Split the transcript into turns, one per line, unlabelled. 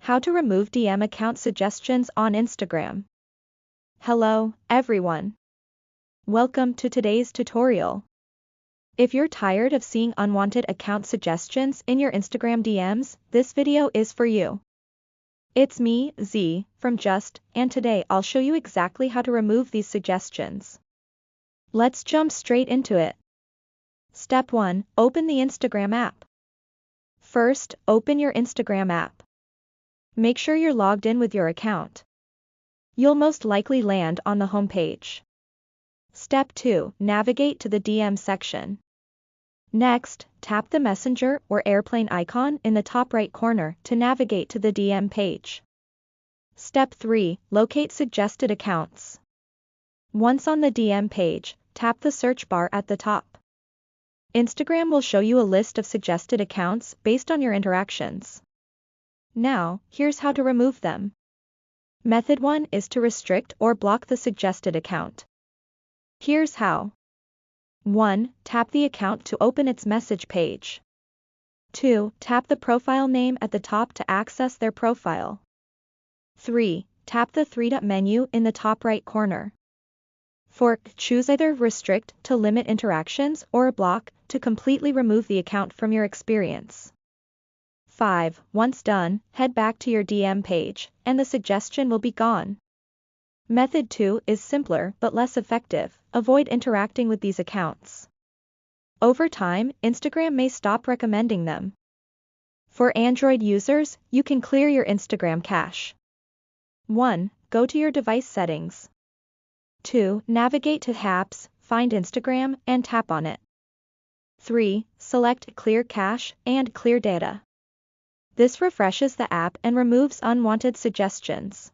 How to remove DM account suggestions on Instagram. Hello, everyone. Welcome to today's tutorial. If you're tired of seeing unwanted account suggestions in your Instagram DMs, this video is for you. It's me, Z, from Just, and today I'll show you exactly how to remove these suggestions. Let's jump straight into it. Step 1. Open the Instagram app. First, open your Instagram app. Make sure you're logged in with your account. You'll most likely land on the home page. Step 2. Navigate to the DM section. Next, tap the Messenger or airplane icon in the top right corner to navigate to the DM page. Step 3. Locate suggested accounts. Once on the DM page, tap the search bar at the top. Instagram will show you a list of suggested accounts based on your interactions. Now, here's how to remove them. Method 1 is to restrict or block the suggested account. Here's how. 1. Tap the account to open its message page. 2. Tap the profile name at the top to access their profile. 3. Tap the three-dot menu in the top right corner. 4. Choose either restrict to limit interactions or block to completely remove the account from your experience. 5. Once done, head back to your DM page, and the suggestion will be gone. Method 2 is simpler but less effective. Avoid interacting with these accounts. Over time, Instagram may stop recommending them. For Android users, you can clear your Instagram cache. 1. Go to your device settings. 2. Navigate to Apps, find Instagram, and tap on it. 3. Select Clear Cache and Clear Data. This refreshes the app and removes unwanted suggestions.